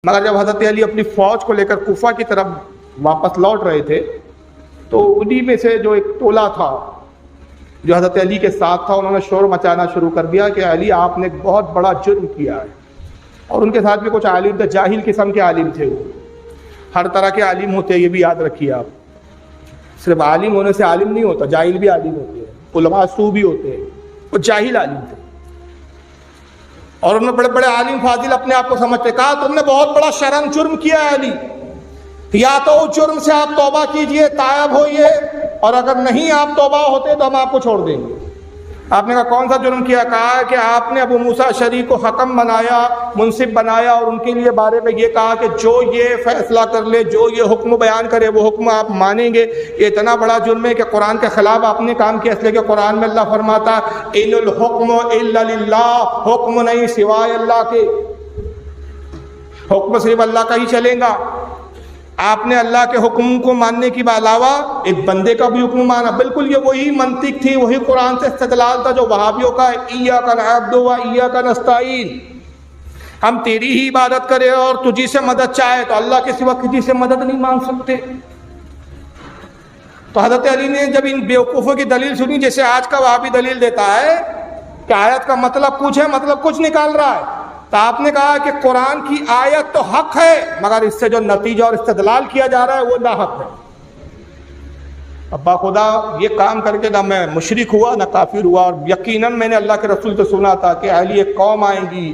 مگر جب حضرت علی اپنی فوج کو لے کر کوفہ کی طرف واپس لوٹ رہے تھے تو انہی میں سے جو ایک ٹولہ تھا جو حضرت علی کے ساتھ تھا، انہوں نے شور مچانا شروع کر دیا کہ علی آپ نے ایک بہت بڑا جرم کیا ہے۔ اور ان کے ساتھ بھی کچھ عالم تھے، جاہل قسم کے عالم تھے، وہ ہر طرح کے عالم ہوتے ہیں، یہ بھی یاد رکھیے آپ، صرف عالم ہونے سے عالم نہیں ہوتا، جاہل بھی عالم ہوتے ہیں، علماء سو بھی ہوتے ہیں، وہ جاہل عالم تھے۔ اور انہوں نے بڑے بڑے عالم فاضل اپنے آپ کو سمجھتے، کہا تم نے بہت بڑا شرم جرم کیا ہے علی، یا تو اس جرم سے آپ توبہ کیجئے، تائب ہوئیے، اور اگر نہیں آپ توبہ ہوتے تو ہم آپ کو چھوڑ دیں گے۔ آپ نے کہا کون سا جرم کیا؟ کہا کہ آپ نے ابو موسیٰ اشعری کو حکم بنایا، منصف بنایا، اور ان کے لیے بارے میں یہ کہا کہ جو یہ فیصلہ کر لے، جو یہ حکم بیان کرے وہ حکم آپ مانیں گے۔ یہ اتنا بڑا جرم ہے کہ قرآن کے خلاف آپ نے کام کیا، اس لیے کہ قرآن میں اللہ فرماتا ان الحکم الا للہ، حکم نہیں سوائے اللہ کے، حکم صرف اللہ کا ہی چلے گا۔ آپ نے اللہ کے حکم کو ماننے کے علاوہ ایک بندے کا بھی حکم مانا، بالکل یہ وہی منطق تھی، وہی قرآن سے استدلال تھا جو وہابیوں کا ہے، ایاک نعبد و ایاک نستعین، ہم تیری ہی عبادت کریں اور تجھی سے مدد چاہے، تو اللہ کے سوا کسی سے مدد نہیں مانگ سکتے۔ تو حضرت علی نے جب ان بیوقوفوں کی دلیل سنی، جیسے آج کا وہابی دلیل دیتا ہے کہ آیت کا مطلب کچھ ہے، مطلب کچھ نکال رہا ہے، تو آپ نے کہا کہ قرآن کی آیت تو حق ہے، مگر اس سے جو نتیجہ اور استدلال کیا جا رہا ہے وہ ناحق ہے۔ ابا خدا یہ کام کر کے نہ میں مشرک ہوا نہ کافر ہوا، اور یقیناً میں نے اللہ کے رسول سے سنا تھا کہ علی ایک قوم آئے گی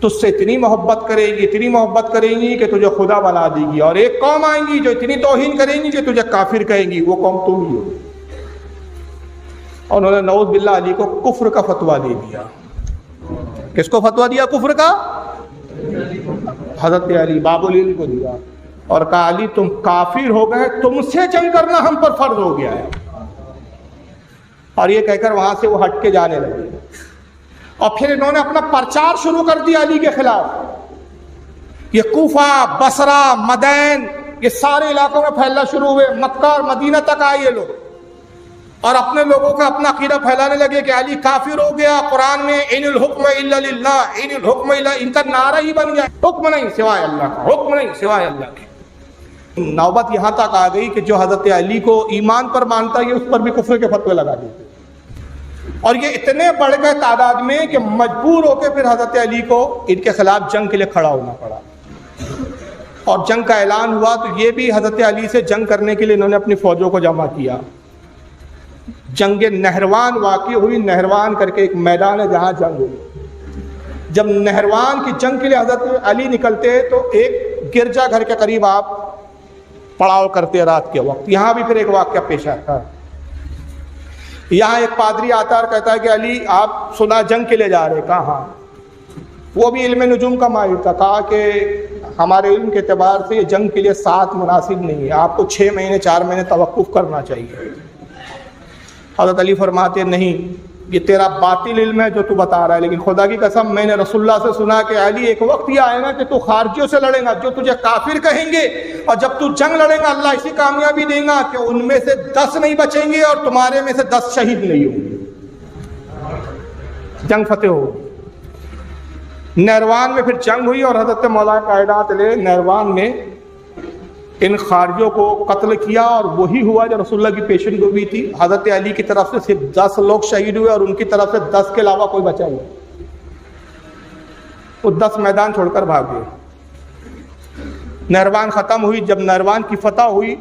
تجھ سے اتنی محبت کرے گی، اتنی محبت کریں گی کہ تجھے خدا بنا دے گی، اور ایک قوم آئیں گی جو اتنی توہین کریں گی کہ تجھے کافر کہیں گی، وہ قوم تم ہی ہو۔ اور انہوں نے نعوذ باللہ علی کو کفر کا فتویٰ دے دیا۔ کس کو فتویٰ دیا کفر کا؟ حضرت علی باب العلم کو دیا، اور کہا علی تم کافر ہو گئے، تم سے جنگ کرنا ہم پر فرض ہو گیا ہے۔ اور یہ کہہ کر وہاں سے وہ ہٹ کے جانے لگے، اور پھر انہوں نے اپنا پرچار شروع کر دیا علی کے خلاف۔ یہ کوفہ، بصرہ، مدین، یہ سارے علاقوں میں پھیلنا شروع ہوئے، مکہ اور مدینہ تک آئے یہ لوگ، اور اپنے لوگوں کا اپنا عقیدہ پھیلانے لگے کہ علی کافر ہو گیا۔ قرآن میں ان الحکم الا للہ، ان الحکم الا، ان کا نعرہ ہی بن گیا، حکم نہیں سوائے اللہ کا، حکم نہیں سوائے اللہ کے۔ نوبت یہاں تک آ گئی کہ جو حضرت علی کو ایمان پر مانتا ہے اس پر بھی کفر کے فتوے لگا دیتے، اور یہ اتنے بڑھ گئے تعداد میں کہ مجبور ہو کے پھر حضرت علی کو ان کے خلاف جنگ کے لیے کھڑا ہونا پڑا، اور جنگ کا اعلان ہوا تو یہ بھی حضرت علی سے جنگ کرنے کے لیے انہوں نے اپنی فوجوں کو جمع کیا۔ جنگ نہروان واقع ہوئی، نہروان کر کے ایک میدان ہے جہاں جنگ ہوئی۔ جب نہروان کی جنگ کے لیے حضرت علی نکلتے تو ایک گرجا گھر کے قریب آپ پڑاؤ کرتے رات کے وقت۔ یہاں بھی پھر ایک واقعہ پیش آتا ہے، یہاں ایک پادری آتا ہے اور کہتا ہے کہ علی آپ سنا جنگ کے لیے جا رہے؟ کہا ہاں۔ وہ بھی علم نجوم کا ماہر تھا، کہا کہ ہمارے علم کے اعتبار سے یہ جنگ کے لیے ساتھ مناسب نہیں ہے، آپ کو 6 مہینے 4 مہینے توقف کرنا چاہیے۔ حضرت علی فرماتے نہیں، یہ تیرا باطل علم ہے جو تو بتا رہا ہے، لیکن خدا کی قسم میں نے رسول اللہ سے سنا کہ علی ایک وقت یہ آئے گا کہ تو خارجیوں سے لڑے گا جو تجھے کافر کہیں گے، اور جب تو جنگ لڑے گا اللہ ایسی کامیابی دے گا کہ ان میں سے 10 نہیں بچیں گے اور تمہارے میں سے 10 شہید نہیں ہوں گے، جنگ فتح ہو۔ نہروان میں پھر جنگ ہوئی، اور حضرت مولا کائنات علیہ نہروان میں ان خارجیوں کو قتل کیا، اور وہی ہوا جو رسول اللہ کی پیشن گوئی تھی۔ حضرت علی کی طرف سے صرف 10 لوگ شہید ہوئے، اور ان کی طرف سے 10 کے علاوہ کوئی بچا نہیں، وہ 10 میدان چھوڑ کر بھاگ گئے۔ نہروان ختم ہوئی، جب نہروان کی فتح ہوئی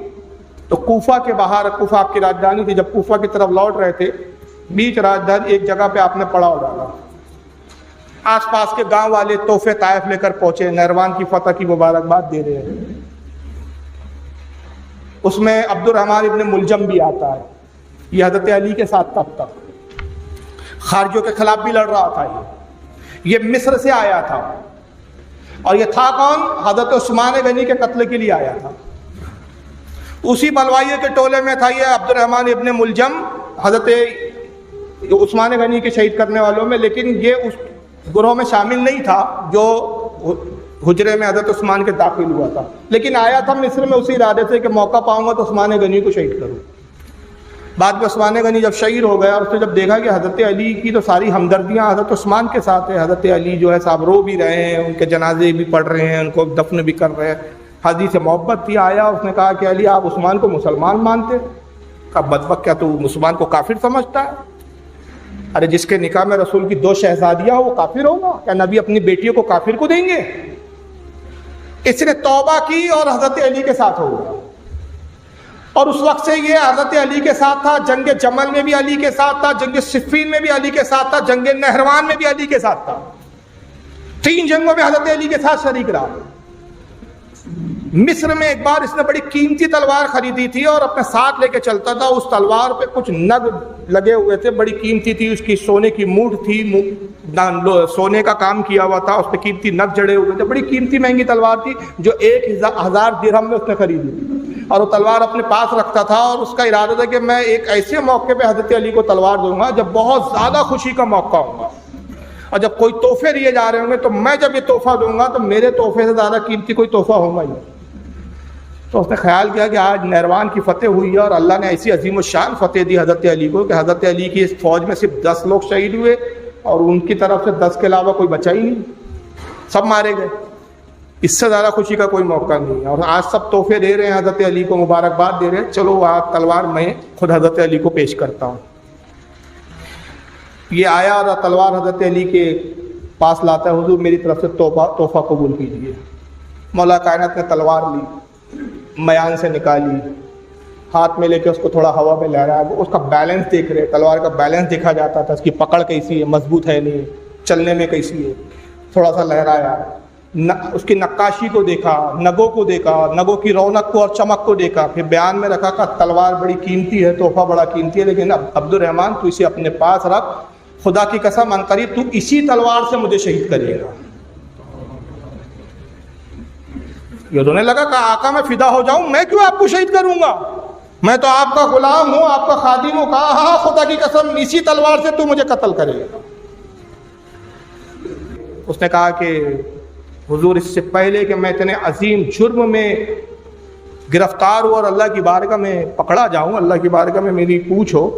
تو کوفہ کے باہر، کوفہ آپ کی راجدھانی تھی، جب کوفہ کی طرف لوٹ رہے تھے بیچ راجدھانی ایک جگہ پہ آپ نے پڑاؤ ڈالا، آس پاس کے گاؤں والے تحفے طائف لے کر پہنچے، نہروان کی فتح کی مبارکباد دے رہے ہیں۔ اس میں عبد الرحمن ابن ملجم بھی آتا ہے، یہ حضرت علی کے ساتھ تب تک خارجیوں کے خلاف بھی لڑ رہا تھا، یہ مصر سے آیا تھا، اور یہ تھا کون؟ حضرت عثمان غنی کے قتل کے لیے آیا تھا، اسی بلوائیوں کے ٹولے میں تھا یہ عبد الرحمن ابن ملجم، حضرت عثمان غنی کے شہید کرنے والوں میں، لیکن یہ اس گروہ میں شامل نہیں تھا جو حجرے میں حضرت عثمان کے داخل ہوا تھا، لیکن آیا تھا مصر میں اسی ارادے سے کہ موقع پاؤں گا تو عثمان غنی کو شہید کروں۔ بعد میں عثمان غنی جب شہید ہو گیا اور اس نے جب دیکھا کہ حضرت علی کی تو ساری ہمدردیاں حضرت عثمان کے ساتھ ہے، حضرت علی جو ہے صاحب رو بھی رہے ہیں، ان کے جنازے بھی پڑھ رہے ہیں، ان کو دفن بھی کر رہے ہیں، حدیث سے محبت تھی، آیا اس نے کہا کہ علی آپ عثمان کو مسلمان مانتے؟ کہا بدبخت کیا تو مسلمان کو کافر سمجھتا ہے؟ ارے جس کے نکاح میں رسول کی 2 شہزادیاں ہو وہ کافر ہوگا کیا؟ نبی اپنی بیٹیوں کو کافر کو دیں گے؟ اس نے توبہ کی اور حضرت علی کے ساتھ ہو گیا، اور اس وقت سے یہ حضرت علی کے ساتھ تھا، جنگ جمل میں بھی علی کے ساتھ تھا، جنگ صفین میں بھی علی کے ساتھ تھا، جنگ نہروان میں بھی علی کے ساتھ تھا، 3 جنگوں میں حضرت علی کے ساتھ شریک رہا۔ مصر میں ایک بار اس نے بڑی قیمتی تلوار خریدی تھی اور اپنے ساتھ لے کے چلتا تھا، اس تلوار پہ کچھ نگ لگے ہوئے تھے، بڑی قیمتی تھی، اس کی سونے کی مونٹ تھی، سونے کا کام کیا ہوا تھا، اس پہ قیمتی نگ جڑے ہوئے تھے، بڑی قیمتی مہنگی تلوار تھی جو 1000 درہم میں اس نے خریدی تھی، اور وہ تلوار اپنے پاس رکھتا تھا، اور اس کا ارادہ تھا کہ میں ایک ایسے موقع پہ حضرت علی کو تلوار دوں گا جب بہت زیادہ خوشی کا موقع ہوگا، اور جب کوئی تحفے دیے جا رہے ہوں گے تو میں جب یہ تحفہ دوں گا تو میرے تحفے سے زیادہ قیمتی کوئی تحفہ ہوگا ہی۔ تو اس نے خیال کیا کہ آج نہروان کی فتح ہوئی ہے اور اللہ نے ایسی عظیم الشان فتح دی حضرت علی کو کہ حضرت علی کی اس فوج میں صرف 10 لوگ شہید ہوئے اور ان کی طرف سے 10 کے علاوہ کوئی بچا ہی نہیں، سب مارے گئے۔ اس سے زیادہ خوشی کا کوئی موقع نہیں ہے، اور آج سب تحفے دے رہے ہیں حضرت علی کو، مبارکباد دے رہے ہیں، چلو آج تلوار میں خود حضرت علی کو پیش کرتا ہوں۔ یہ آیا اور تلوار حضرت علی کے پاس لاتا ہے، حضور میری طرف سے تحفہ قبول کیجیے۔ مولا کائنات نے تلوار لی، میان سے نکالی، ہاتھ میں لے کے اس کو تھوڑا ہوا میں لہرایا، وہ اس کا بیلنس دیکھ رہے، تلوار کا بیلنس دیکھا جاتا تھا، اس کی پکڑ کیسی ہے، مضبوط ہے نہیں، چلنے میں کیسی ہے، تھوڑا سا لہرایا، اس کی نقاشی کو دیکھا، نگوں کو دیکھا، نگوں کی رونق کو اور چمک کو دیکھا، پھر بیان میں رکھا کہ تلوار بڑی قیمتی ہے، تحفہ بڑا قیمتی ہے، لیکن عبد الرحمن تو اسے اپنے پاس رکھ، خدا کی قسم عنقریب تو اسی تلوار سے مجھے شہید کرے گا۔ یہ انہیں لگا کہ آقا میں فدا ہو جاؤں، میں کیوں آپ کو شہید کروں گا، میں تو آپ کا غلام ہوں، آپ کا خادم ہوں۔ کہا ہاں خدا کی قسم اسی تلوار سے تو مجھے قتل کرے گا۔ اس نے کہا کہ حضور اس سے پہلے کہ میں اتنے عظیم جرم میں گرفتار ہوں اور اللہ کی بارگاہ میں پکڑا جاؤں، اللہ کی بارگاہ میں میری پوچھ ہو،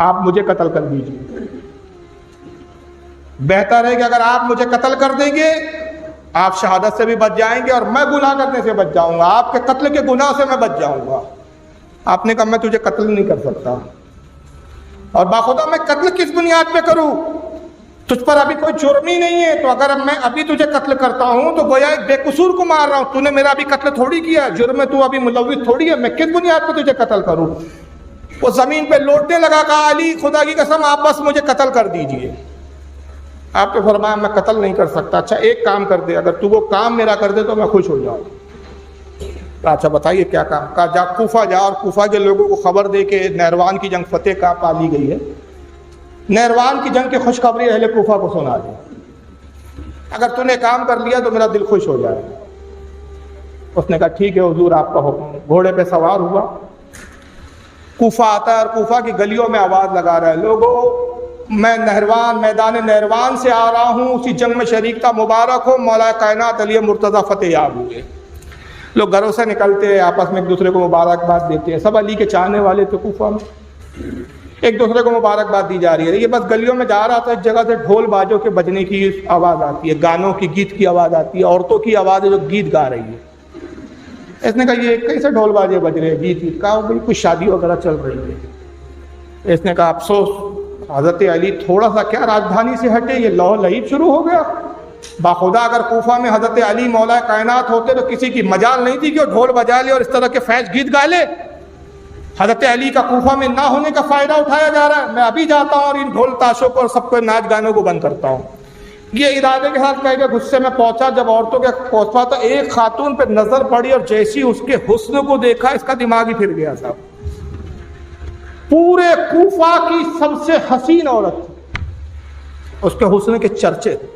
آپ مجھے قتل کر دیجیے۔ بہتر ہے کہ اگر آپ مجھے قتل کر دیں گے آپ شہادت سے بھی بچ جائیں گے اور میں گناہ کرنے سے بچ جاؤں گا، آپ کے قتل کے گناہ سے میں بچ جاؤں گا۔ آپ نے کہا میں تجھے قتل نہیں کر سکتا، اور باخدا میں قتل کس بنیاد پہ کروں، تجھ پر ابھی کوئی جرم ہی نہیں ہے، تو اگر میں ابھی تجھے قتل کرتا ہوں تو گویا ایک بے قصور کو مار رہا ہوں، تو نے میرا ابھی قتل تھوڑی کیا، جرم میں تو ابھی ملوث تھوڑی ہے، میں کس بنیاد پہ تجھے قتل کروں۔ وہ زمین پہ لوٹنے لگا، کہا علی خدا کی قسم آپ بس مجھے قتل کر دیجئے۔ آپ نے فرمایا میں قتل نہیں کر سکتا، اچھا ایک کام کر دے، اگر تو وہ کام میرا کر دے تو میں خوش ہو جاؤں۔ اچھا بتائیے کیا کام؟ کہا جا کوفہ جا اور کوفہ کے لوگوں کو خبر دے کہ نہروان کی جنگ فتح کا پا لی گئی ہے، نہروان کی جنگ کی خوشخبری اہل کوفہ کو سنا دے، اگر تو نے کام کر لیا تو میرا دل خوش ہو جائے۔ اس نے کہا ٹھیک ہے حضور آپ کا حکم۔ گھوڑے پہ سوار ہوا، کوفہ آتا ہے اور کوفہ کی گلیوں میں آواز لگا رہا ہے، لوگوں میں نہروان میدان نہروان سے آ رہا ہوں، اسی جنگ میں شریک تھا، مبارک ہو مولا کائنات علی مرتضیٰ فتح یاب ہوئے۔ لوگ گھروں سے نکلتے ہیں، آپس میں ایک دوسرے کو مبارکباد دیتے ہیں، سب علی کے چاہنے والے تھے کوفہ میں، ایک دوسرے کو مبارکباد دی جا رہی ہے۔ یہ بس گلیوں میں جا رہا تھا، ایک جگہ سے ڈھول باجوں کے بجنے کی آواز آتی ہے، گانوں کی گیت کی آواز آتی ہے، عورتوں کی آواز ہے جو گیت گا رہی ہے۔ اس نے کہا یہ کیسے ڈھول باجے بج رہے ہیں، گیت کہا بھائی کوئی شادی وغیرہ چل رہی ہے۔ اس نے کہا افسوس حضرت علی تھوڑا سا کیا راجدھانی سے ہٹے، یہ لو لہیب شروع ہو گیا۔ باخدا اگر کوفہ میں حضرت علی مولا کائنات ہوتے تو کسی کی مجال نہیں تھی کہ وہ ڈھول بجا لے اور اس طرح کے فیض گیت گا لے۔ حضرت علی کا کوفہ میں نہ ہونے کا فائدہ اٹھایا جا رہا ہے، میں ابھی جاتا ہوں اور ان ڈھول تاشوں کو اور سب کو ناچ گانوں کو بند کرتا ہوں۔ یہ ارادے کے ساتھ کہہ کے غصے میں پہنچا، جب عورتوں کے پہنچا تو ایک خاتون پہ نظر پڑی اور جیسی اس کے حسن کو دیکھا اس کا دماغ ہی پھر گیا صاحب۔ پورے کوفہ کی سب سے حسین عورت تھی، اس کے حسن کے چرچے تھے،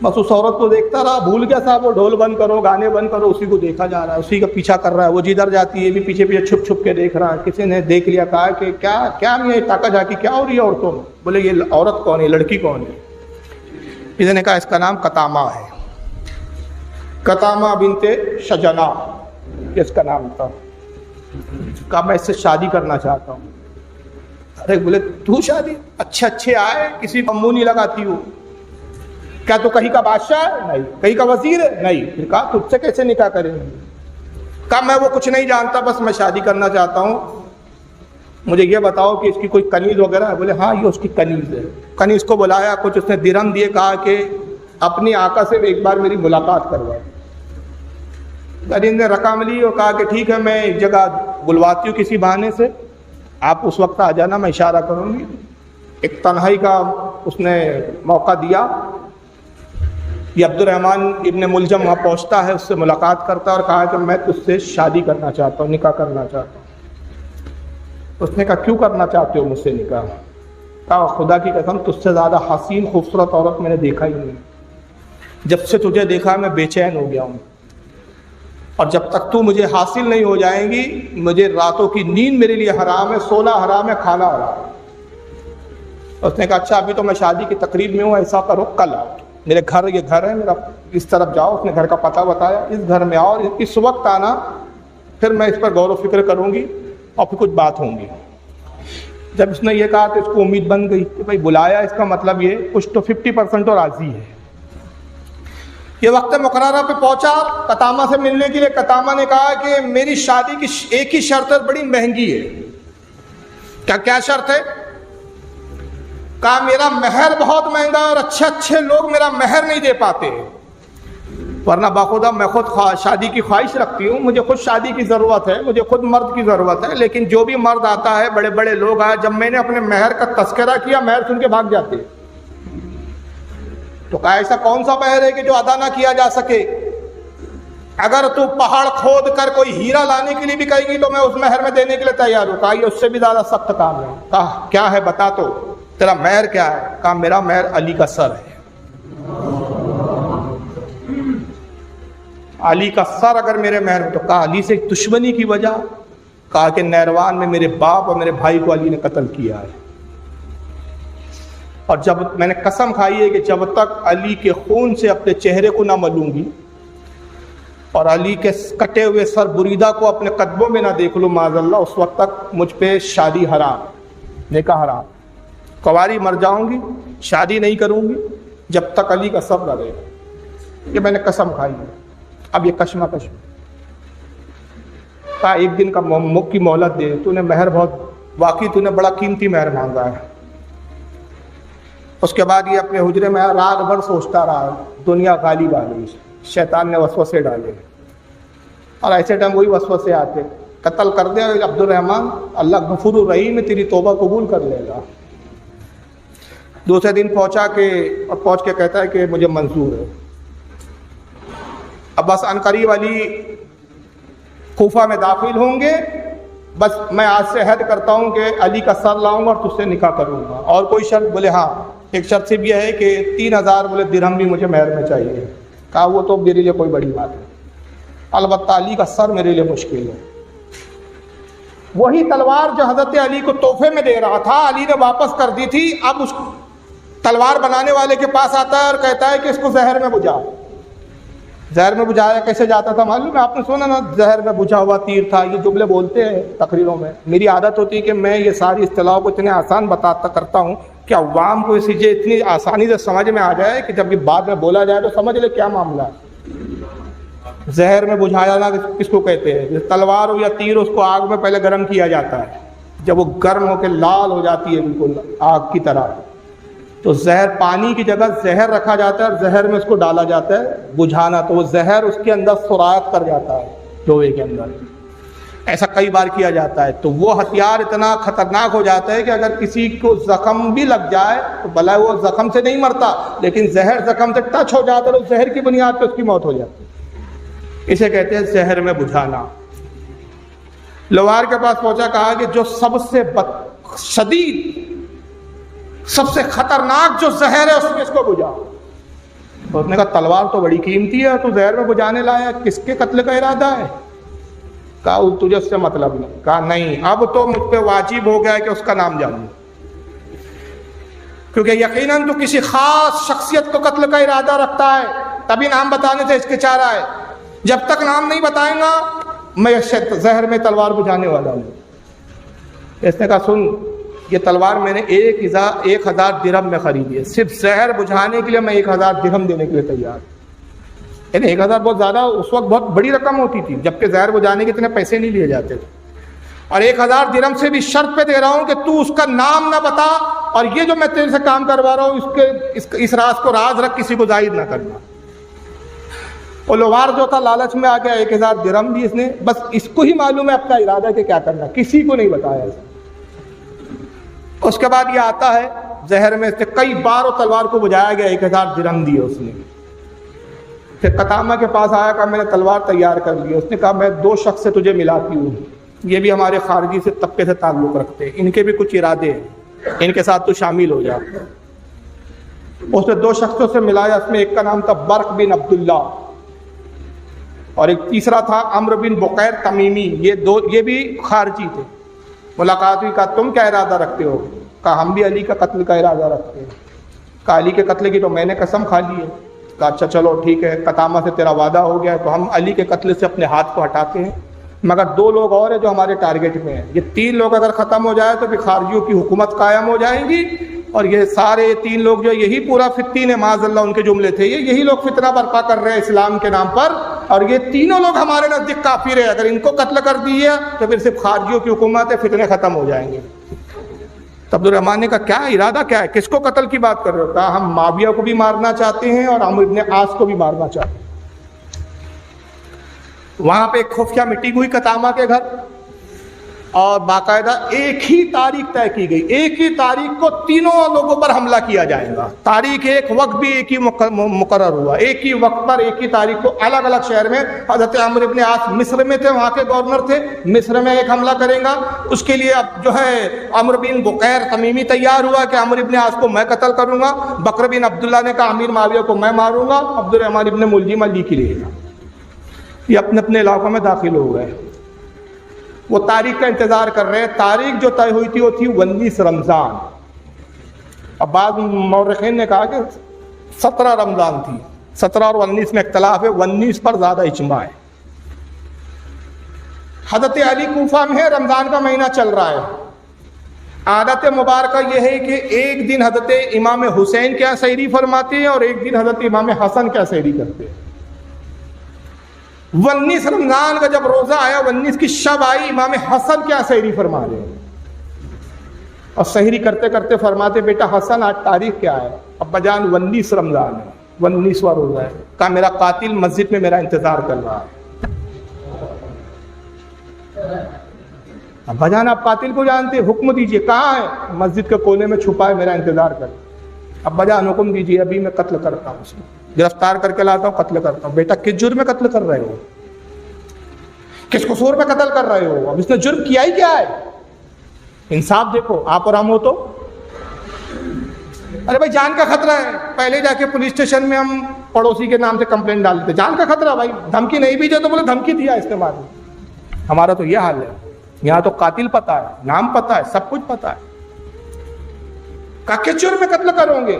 بس اس عورت کو دیکھتا رہا، بھول گیا صاحب وہ ڈھول بند کرو گانے بند کرو، اسی کو دیکھا جا رہا ہے، اسی کا پیچھا کر رہا ہے، وہ جدھر جاتی ہے بھی پیچھے پیچھے چھپ چھپ کے دیکھ رہا ہے۔ کسی نے دیکھ لیا، کہا کہ کیا یہ تاکہ جاکی کیا ہو رہی ہے عورتوں میں؟ بولے یہ عورت کون ہے، لڑکی کون ہے؟ کسی نے کہا اس کا نام قطامہ ہے، قطامہ بنت شجنہ اس کا نام تھا۔ کہا میں اس سے شادی کرنا چاہتا ہوں. ارے بولے تو شادی؟ اچھے اچھے آئے, کسی کو منہ نہیں لگاتی ہو. کیا تو کہیں کا بادشاہ ہے؟ نہیں. کہیں کا وزیر ہے؟ نہیں. پھر کہا تجھ سے کیسے نکاح کریں گے؟ کہا میں وہ کچھ نہیں جانتا, بس میں شادی کرنا چاہتا ہوں, مجھے یہ بتاؤ کہ اس کی کوئی کنیز وغیرہ ہے؟ بولے ہاں یہ اس کی کنیز ہے. کنیز کو بلایا, کچھ اس نے درہم دیے, کہا کہ اپنی آقا سے ایک بار میری ملاقات کروا. کنیز نے رقم لی اور کہا کہ ٹھیک ہے میں ایک جگہ بلواتی ہوں کسی بہانے سے, آپ اس وقت آ جانا, میں اشارہ کروں گی. ایک تنہائی کا اس نے موقع دیا. یہ عبد الرحمن ابن ملجم وہاں پہنچتا ہے, اس سے ملاقات کرتا ہے اور کہا کہ میں تجھ سے شادی کرنا چاہتا ہوں, نکاح کرنا چاہتا ہوں. اس نے کہا کیوں کرنا چاہتے ہو مجھ سے نکاح؟ کہا خدا کی قسم تجھ سے زیادہ حسین خوبصورت عورت میں نے دیکھا ہی نہیں. جب سے تجھے دیکھا میں بے چین ہو گیا ہوں, اور جب تک تو مجھے حاصل نہیں ہو جائیں گی, مجھے راتوں کی نیند میرے لیے حرام ہے, سونا حرام ہے, کھانا حرام ہے. اس نے کہا اچھا ابھی تو میں شادی کی تقریب میں ہوں, ایسا کرو کل آؤ میرے گھر, یہ گھر ہے میرا, اس طرف جاؤ. اس نے گھر کا پتہ بتایا, اس گھر میں آؤ, اس وقت آنا, پھر میں اس پر غور و فکر کروں گی اور پھر کچھ بات ہوں گی. جب اس نے یہ کہا تو اس کو امید بن گئی کہ بھائی بلایا, اس کا مطلب یہ کچھ تو 50% تو راضی ہے. یہ وقت مقررہ پہ پہنچا قطامہ سے ملنے کے لیے. قطامہ نے کہا کہ میری شادی کی ایک ہی شرط ہے, بڑی مہنگی ہے. کیا شرط ہے؟ کہا میرا مہر بہت مہنگا اور اچھے اچھے لوگ میرا مہر نہیں دے پاتے, ورنہ باخودہ میں خود شادی کی خواہش رکھتی ہوں, مجھے خود شادی کی ضرورت ہے, مجھے خود مرد کی ضرورت ہے, لیکن جو بھی مرد آتا ہے, بڑے بڑے لوگ آئے, جب میں نے اپنے مہر کا تذکرہ کیا مہر سن کے بھاگ جاتے. تو کہا ایسا کون سا مہر ہے کہ جو ادا نہ کیا جا سکے؟ اگر تو پہاڑ کھود کر کوئی ہیرا لانے کے لیے بھی کہے گی تو میں اس مہر میں دینے کے لیے تیار ہوں. کہا یہ اس سے بھی زیادہ سخت کام ہے. کہا کیا ہے بتا تو, تیرا مہر کیا ہے؟ کہا میرا مہر علی کا سر ہے. علی کا سر اگر میرے مہر میں, تو کہا علی سے دشمنی کی وجہ؟ کہا کہ نیروان میں میرے باپ اور میرے بھائی کو علی نے قتل کیا ہے, اور جب میں نے قسم کھائی ہے کہ جب تک علی کے خون سے اپنے چہرے کو نہ ملوں گی اور علی کے کٹے ہوئے سر بریدہ کو اپنے قدموں میں نہ دیکھ لوں معاذ اللہ, اس وقت تک مجھ پہ شادی حرام, نکاح حرام. کواری مر جاؤں گی, شادی نہیں کروں گی جب تک علی کا سر نہ رہے. یہ میں نے قسم کھائی ہے. اب یہ کشمکش کہا ایک دن کا کی مہلت دے, تو نے مہر بہت, واقعی تو نے بڑا قیمتی مہر مانگا ہے. اس کے بعد یہ اپنے حجرے میں رات بھر سوچتا رہا, دنیا غالب آ گئی, شیطان نے وسوسے ڈالے, اور ایسے ٹائم وہی وسوسے آتے, قتل کر دے عبد الرحمن, اللہ غفور الرحیم ہے, تیری توبہ قبول کر لے گا. دوسرے دن پہنچ کے کہتا ہے کہ مجھے منظور ہے. اب بس عنقریب علی کوفہ میں داخل ہوں گے, بس میں آج سے عہد کرتا ہوں کہ علی کا سر لاؤں گا اور تجھ سے نکاح کروں گا. اور کوئی شرط؟ بولے ہاں ایک شرط صرف یہ ہے کہ 3000 بولے درہم بھی مجھے مہر میں چاہیے. کہا وہ تو میرے لیے کوئی بڑی بات ہے, البتہ علی کا سر میرے لیے مشکل ہے. وہی تلوار جو حضرت علی کو تحفے میں دے رہا تھا, علی نے واپس کر دی تھی. اب اس تلوار بنانے والے کے پاس آتا ہے اور کہتا ہے کہ اس کو زہر میں بجھا. زہر میں بجھایا کیسے جاتا تھا معلوم ہے؟ آپ نے سنا نا, زہر میں بجھا ہوا تیر تھا. یہ جملے بولتے ہیں تقریروں میں. میری عادت ہوتی ہے کہ میں یہ ساری اصطلاحوں کو اتنے آسان بتاتا کرتا ہوں کہ عوام کو اسے اتنی آسانی سے سمجھ میں آ جائے کہ جب یہ بعد میں بولا جائے تو سمجھ لے کیا معاملہ ہے. زہر میں بجھایا نا کس کو کہتے ہیں؟ تلوار ہو یا تیر, اس کو آگ میں پہلے گرم کیا جاتا ہے. جب وہ گرم ہو کے لال ہو جاتی ہے بالکل آگ کی طرح, تو زہر, پانی کی جگہ زہر رکھا جاتا ہے اور زہر میں اس کو ڈالا جاتا ہے بجھانا, تو وہ زہر اس کے اندر سرایت کر جاتا ہے لوہے کے اندر. ایسا کئی بار کیا جاتا ہے. تو وہ ہتھیار اتنا خطرناک ہو جاتا ہے کہ اگر کسی کو زخم بھی لگ جائے تو بھلا وہ زخم سے نہیں مرتا, لیکن زہر زخم سے ٹچ ہو جاتا ہے تو زہر کی بنیاد پہ اس کی موت ہو جاتی ہے. اسے کہتے ہیں زہر میں بجھانا. لوہار کے پاس پہنچا, کہا کہ جو سب سے شدید, سب سے خطرناک جو زہر ہے اس میں اس کو بجھا. تو اس نے کہا تلوار تو بڑی قیمتی ہے, تو زہر میں بجھانے لایا, کس کے قتل کا ارادہ ہے؟ کہا تجھے اس سے مطلب نہیں. کہا نہیں, اب تو مجھ پہ واجب ہو گیا ہے کہ اس کا نام جانوں, کیونکہ یقیناً تو کسی خاص شخصیت کو قتل کا ارادہ رکھتا ہے, تبھی نام بتانے سے ہچکچا رہا ہے. جب تک نام نہیں بتائیں گا میں زہر میں تلوار بجھانے والا ہوں. اس نے کہا سن، یہ تلوار میں نے 1000 درہم میں خریدی ہے، صرف زہر بجھانے کے لیے میں 1000 درہم دینے کے لیے تیار. یعنی 1000 بہت زیادہ، اس وقت بہت بڑی رقم ہوتی تھی، جبکہ زہر بجھانے کے اتنے پیسے نہیں لیے جاتے تھے. اور 1000 درہم سے بھی شرط پہ دے رہا ہوں کہ تو اس کا نام نہ بتا، اور یہ جو میں تیرے سے کام کروا رہا ہوں اس راز کو راز رکھ، کسی کو ظاہر نہ کرنا. وہ لوہار جو تھا لالچ میں آ گیا، 1000 درہم دی اس نے، بس اس کو ہی معلوم ہے اپنا ارادہ کہ کیا کرنا، کسی کو نہیں بتایا. اس کے بعد یہ آتا ہے زہر میں سے کئی بار وہ تلوار کو بجھایا گیا، 1000 درہم دیے اس نے. پھر قطامہ کے پاس آیا، کہا میں نے تلوار تیار کر لی. اس نے کہا میں 2 شخص سے تجھے ملاتی ہوں، یہ بھی ہمارے خارجی سے طبقے سے تعلق رکھتے ہیں، ان کے بھی کچھ ارادے ہیں، ان کے ساتھ تو شامل ہو جا. اس نے 2 شخصوں سے ملایا، اس میں ایک کا نام تھا برق بن عبداللہ اور ایک تیسرا تھا عمرو بن بقیر تمیمی. یہ بھی خارجی تھے. ملاقات ہوئی، کہا تم کیا ارادہ رکھتے ہو؟ کہا ہم بھی علی کا قتل کا ارادہ رکھتے ہیں. کہا علی کے قتل کی تو میں نے قسم کھا لی ہے. کہا اچھا چلو ٹھیک ہے، قطامہ سے تیرا وعدہ ہو گیا ہے تو ہم علی کے قتل سے اپنے ہاتھ کو ہٹاتے ہیں، مگر 2 لوگ اور ہیں جو ہمارے ٹارگٹ میں ہیں. یہ 3 لوگ اگر ختم ہو جائے تو پھر خارجیوں کی حکومت قائم ہو جائیں گی، اور یہ سارے 3 لوگ جو یہی پورا فتین معاذ اللہ ان کے جملے تھے، یہی لوگ فتنہ برپا کر رہے ہیں اسلام کے نام پر، اور یہ تینوں لوگ ہمارے نزدیک کافر ہیں. اگر ان کو قتل کر دیے تو پھر صرف خارجیوں کی حکومت ہے، فتنے ختم ہو جائیں گے. تو عبد الرحمن نے کہا کیا ارادہ کیا ہے، کس کو قتل کی بات کر رہے ہو؟ کہا ہم معاویہ کو بھی مارنا چاہتے ہیں اور عمرو بن عاص کو بھی مارنا چاہتے ہیں. وہاں پہ ایک خفیہ میٹنگ ہوئی قطامہ کے گھر، اور باقاعدہ ایک ہی تاریخ طے کی گئی، ایک ہی تاریخ کو تینوں لوگوں پر حملہ کیا جائے گا. تاریخ ایک، وقت بھی ایک ہی مقرر ہوا، ایک ہی وقت پر ایک ہی تاریخ کو الگ الگ شہر میں. حضرت عمرو بن عاص مصر میں تھے، وہاں کے گورنر تھے، مصر میں ایک حملہ کریں گا. اس کے لیے اب جو ہے عمرو بن بقیر تمیمی تیار ہوا کہ عمرو بن عاص کو میں قتل کروں گا. بکر بن عبداللہ نے کہا امیر معاویہ کو میں ماروں گا. عبد الرحمن ابن ملجم علی کے لیے یہ اپنے اپنے علاقوں میں داخل ہو گئے. وہ تاریخ کا انتظار کر رہے ہیں. تاریخ جو طے ہوئی تھی وہ تھی 19 رمضان. اب بعض مورخین نے کہا کہ 17 رمضان تھی. 17 اور 19 میں اختلاف ہے، 19 پر زیادہ اجماع ہے. حضرت علی کوفہ میں ہے، رمضان کا مہینہ چل رہا ہے. عادت مبارکہ یہ ہے کہ ایک دن حضرت امام حسین کیا سحری فرماتے ہیں اور ایک دن حضرت امام حسن کیا سحری کرتے ہیں. 19 رمضان کا جب روزہ آیا، 19 کی شب آئی، امام حسن کیا سحری فرما رہے ہیں، اور سحری کرتے کرتے فرماتے بیٹا حسن آج تاریخ کیا ہے؟ ابا جان 19 رمضان ہے، 19واں روزہ ہے. کہا میرا قاتل مسجد میں میرا انتظار کر رہا ہے. ابا جان آپ قاتل کو جانتے، حکم دیجئے کہاں ہے؟ مسجد کے کونے میں چھپا ہے، میرا انتظار کر. ابا جان حکم دیجئے، ابھی میں قتل کرتا ہوں، اس کو گرفتار کر کے لاتا ہوں، قتل کرتا ہوں. بیٹا کس جرم میں قتل کر رہے ہو، کس قصور پہ قتل کر رہے ہو؟ اب اس نے جرم کیا ہی کیا ہے؟ انصاف دیکھو، آپ اور ہم ہو تو ارے بھائی جان کا خطرہ ہے، پہلے جا کے پولیس اسٹیشن میں ہم پڑوسی کے نام سے کمپلین ڈال دیتے، جان کا خطرہ بھائی، دھمکی نہیں بھی تو بولے دھمکی دیا استعمال. ہمارا تو یہ حال ہے. یہاں تو قاتل پتا ہے، نام پتا ہے، سب کچھ پتا ہے. کہا کس جرم میں قتل کروں گے؟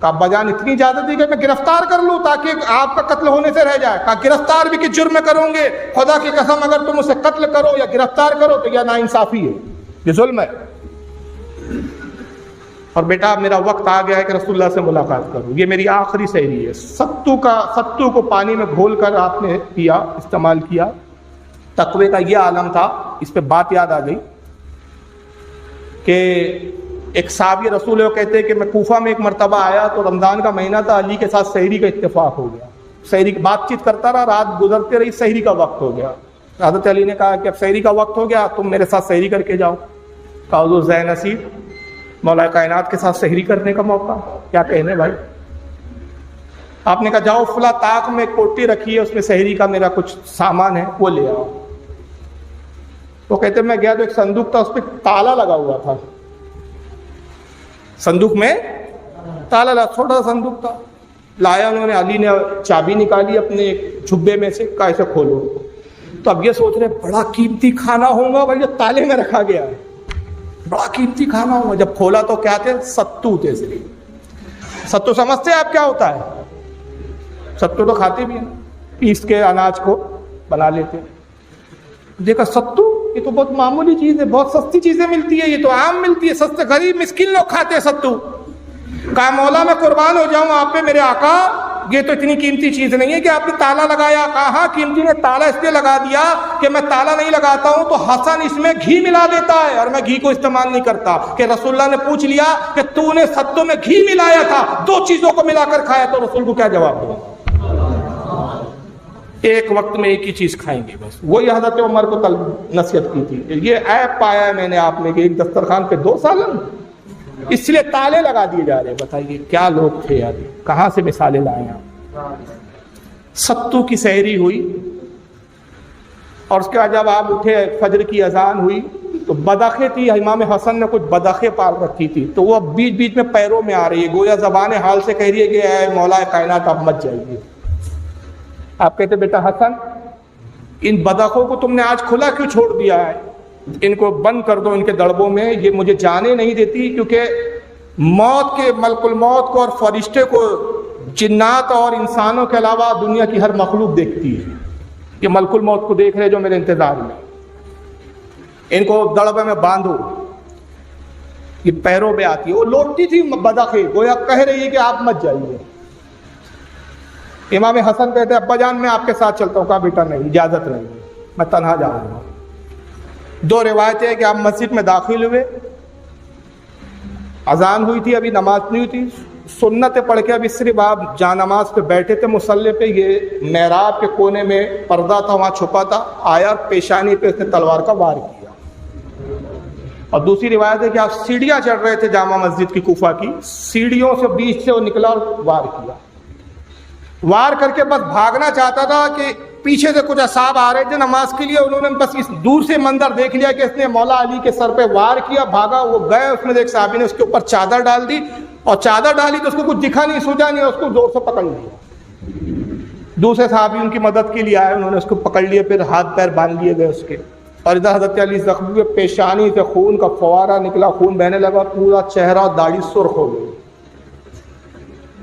کہا ابا جان اتنی اجازت دی کہ میں گرفتار کر لوں تاکہ آپ کا قتل ہونے سے رہ جائے. کہا گرفتار بھی کس جرم میں کروں گے؟ خدا کی قسم اگر تم اسے قتل کرو یا گرفتار کرو تو یہ ناانصافی ہے، یہ ظلم ہے. اور بیٹا میرا وقت آ گیا ہے کہ رسول اللہ سے ملاقات کروں، یہ میری آخری سحری ہے. ستو کو پانی میں گھول کر آپ نے پیا، استعمال کیا. تقوی کا یہ عالم تھا. اس پہ بات یاد آ گئی کہ ایک صحابی رسول اللہ کہتے ہیں کہ میں کوفہ میں ایک مرتبہ آیا تو رمضان کا مہینہ تھا، علی کے ساتھ سحری کا اتفاق ہو گیا. سحری کی بات چیت کرتا رہا، رات گزرتے رہی، سحری کا وقت ہو گیا. حضرت علی نے کہا کہ اب سحری کا وقت ہو گیا، تم میرے ساتھ سحری کر کے جاؤ. کہا حضور ذی نصیب، مولا کائنات کے ساتھ سحری کرنے کا موقع، کیا کہنے بھائی. آپ نے کہا جاؤ فلاں طاق میں کوٹی رکھی ہے، اس میں سحری کا میرا کچھ سامان ہے، وہ لے آؤ. وہ کہتے میں گیا تو ایک صندوق تھا، اس پہ تالا لگا ہوا تھا. صندوق میں تالا لگا، چھوٹا سا صندوق تھا. لایا انہوں نے، علی نے چابی نکالی اپنے جھبے میں سے، کہا اسے کھولو. تو اب یہ سوچ رہے بڑا قیمتی کھانا ہوگا بھائی، جو تالے میں رکھا گیا ہے، بڑا قیمتی کھانا ہوگا. جب کھولا تو کیا تھے؟ ستو تھے. ستو سمجھتے ہیں آپ کیا ہوتا ہے؟ ستو تو کھاتے بھی ہیں، پیس کے اناج کو بنا لیتے. دیکھا ستو یہ تو بہت معمولی چیز ہے, بہت سستی چیزیں ملتی ہے, یہ تو عام ملتی ہے, سستے غریب مسکین لوگ کھاتے ہیں ستو. کہا مولا میں قربان ہو جاؤں آپ پہ میرے آقا, یہ تو اتنی قیمتی چیز نہیں ہے کہ آپ نے تالا لگایا. کہا ہاں قیمتی نے تالا اس لیے لگا دیا کہ میں تالا نہیں لگاتا ہوں تو حسن اس میں گھی ملا دیتا ہے اور میں گھی کو استعمال نہیں کرتا. کہ رسول اللہ نے پوچھ لیا کہ تو نے ستو میں گھی ملایا تھا, دو چیزوں کو ملا کر کھایا, تو رسول کو کیا جواب دیا؟ ایک وقت میں ایک ہی چیز کھائیں گے بس. وہی حضرت عمر کو نصیحت کی تھی. یہ عیب پایا ہے میں نے آپ نے کہ ایک دسترخوان پہ 2 سالن, اس لیے تالے لگا دیے جا رہے ہیں. بتائیے کیا لوگ تھے یار, کہاں سے مثالیں لائے آپ. ستو کی سحری ہوئی اور اس کے بعد جب آپ اٹھے فجر کی اذان ہوئی تو بداخیں تھی, امام حسن نے کچھ بداخیں پال رکھی تھی, تو وہ بیچ بیچ میں پیروں میں آ رہی ہے, گویا زبان حال سے کہہ رہی ہے کہ اے مولا کائنات اب مت جائیے. آپ کہتے بیٹا حسن ان بداخوں کو تم نے آج کھلا کیوں چھوڑ دیا ہے, ان کو بند کر دو ان کے دڑبوں میں, یہ مجھے جانے نہیں دیتی. کیونکہ موت کے ملک الموت کو اور فرشتے کو جنات اور انسانوں کے علاوہ دنیا کی ہر مخلوق دیکھتی ہے. یہ ملک الموت کو دیکھ رہے جو میرے انتظار میں, ان کو دڑبے میں باندھو, یہ پیروں پہ آتی ہے. وہ لوٹتی تھی بداخیں, گویا کہہ رہی ہے کہ آپ مت جائیے. امام حسن کہتے ابا جان میں آپ کے ساتھ چلتا ہوں. کہا بیٹا نہیں, اجازت نہیں, میں تنہا جاؤں گا. 2 روایتیں ہیں کہ آپ مسجد میں داخل ہوئے, اذان ہوئی تھی, ابھی نماز نہیں ہوئی تھی, سنتیں پڑھ کے ابھی صرف آپ جا نماز پہ بیٹھے تھے مصلی پہ, یہ محراب کے کونے میں پردہ تھا وہاں چھپا تھا, آیا پیشانی پہ اس نے تلوار کا وار کیا. اور دوسری روایت ہے کہ آپ سیڑھیاں چڑھ رہے تھے جامع مسجد کی کوفہ کی, سیڑھیوں سے بیچ سے وہ نکلا اور وار کیا. وار کر کے بس بھاگنا چاہتا تھا کہ پیچھے سے کچھ اصحاب آ رہے تھے نماز کے لیے, انہوں نے بس اس دور سے منظر دیکھ لیا کہ اس نے مولا علی کے سر پہ وار کیا, بھاگا. وہ گئے, اس میں ایک صحابی نے اس کے اوپر چادر ڈال دی, اور چادر ڈالی تو اس کو کچھ دکھا نہیں, سوجا نہیں, اس کو زور سے پکڑ لیا. دوسرے صحابی ان کی مدد کے لیے آئے, انہوں نے اس کو پکڑ لیا, پھر ہاتھ پیر باندھ لیے گئے اس کے. اور ادھر حضرت علی زخمی کے پیشانی سے خون کا فوارہ نکلا, خون بہنے لگا, پورا چہرہ اور داڑھی سرخ ہو گئی.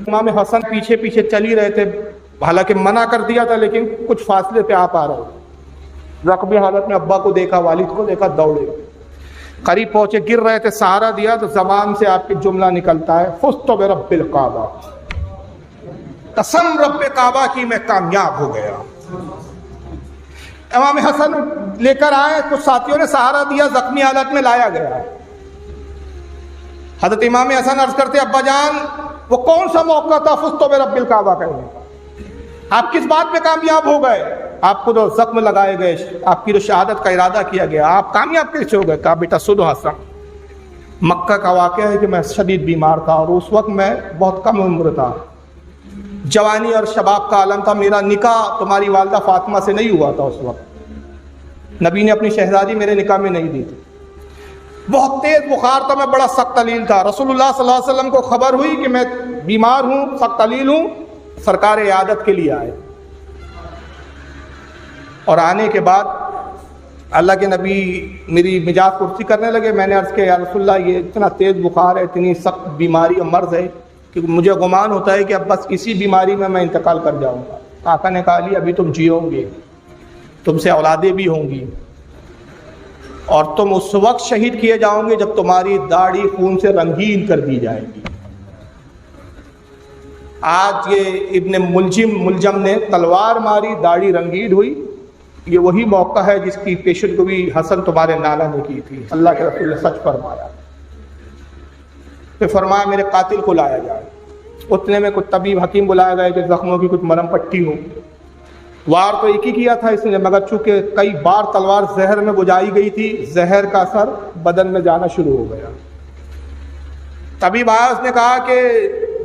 امام حسن پیچھے پیچھے چل ہی رہے تھے, حالانکہ منع کر دیا تھا لیکن کچھ فاصلے پہ آپ آ رہے تھے. زخمی حالت میں ابا کو دیکھا, والد کو دیکھا, دوڑے قریب پہنچے, گر رہے تھے, سہارا دیا تو زبان سے آپ کے جملہ نکلتا ہے فزت برب الکعبہ, قسم رب کعبہ کی میں کامیاب ہو گیا. امام حسن لے کر آئے, کچھ ساتھیوں نے سہارا دیا, زخمی حالت میں لایا گیا. حضرت امام حسن عرض کرتے ابا جان وہ کون سا موقع تھا فزت برب الکعبہ کہنے کا, آپ کس بات پہ کامیاب ہو گئے؟ آپ کو جو زخم لگائے گئے, آپ کی جو شہادت کا ارادہ کیا گیا, آپ کامیاب کیسے ہو گئے؟ کہا بیٹا سنو حسن, مکہ کا واقعہ ہے کہ میں شدید بیمار تھا اور اس وقت میں بہت کم عمر تھا, جوانی اور شباب کا عالم تھا. میرا نکاح تمہاری والدہ فاطمہ سے نہیں ہوا تھا اس وقت, نبی نے اپنی شہزادی میرے نکاح میں نہیں دی تھی. بہت تیز بخار تھا, میں بڑا سخت علیل تھا. رسول اللہ صلی اللہ علیہ وسلم کو خبر ہوئی کہ میں بیمار ہوں, سخت علیل ہوں, سرکار عیادت کے لیے آئے. اور آنے کے بعد اللہ کے نبی میری مجاز پرسی کرنے لگے. میں نے عرض کیا یا رسول اللہ یہ اتنا تیز بخار ہے, اتنی سخت بیماری اور مرض ہے کہ مجھے گمان ہوتا ہے کہ اب بس اسی بیماری میں انتقال کر جاؤں گا. آقا نے کہا علی ابھی تم جیو گے, تم سے اولادیں بھی ہوں گی, اور تم اس وقت شہید کیے جاؤ گے جب تمہاری داڑھی خون سے رنگین کر دی جائے گی. آج یہ ابن ملجم نے تلوار ماری, داڑھی رنگین ہوئی. یہ وہی موقع ہے جس کی پیشن گوئی حسن تمہارے نانا نے کی تھی. اللہ کے رسول نے سچ فرمایا. پھر فرمایا میرے قاتل کو لایا جائے. اتنے میں کچھ طبیب حکیم بلایا گیا کہ زخموں کی کچھ مرہم پٹی ہو. وار تو ایک ہی کیا تھا اس نے, مگر چونکہ کئی بار تلوار زہر میں بجائی گئی تھی, زہر کا اثر بدن میں جانا شروع ہو گیا. طبیب آیا, اس نے کہا کہ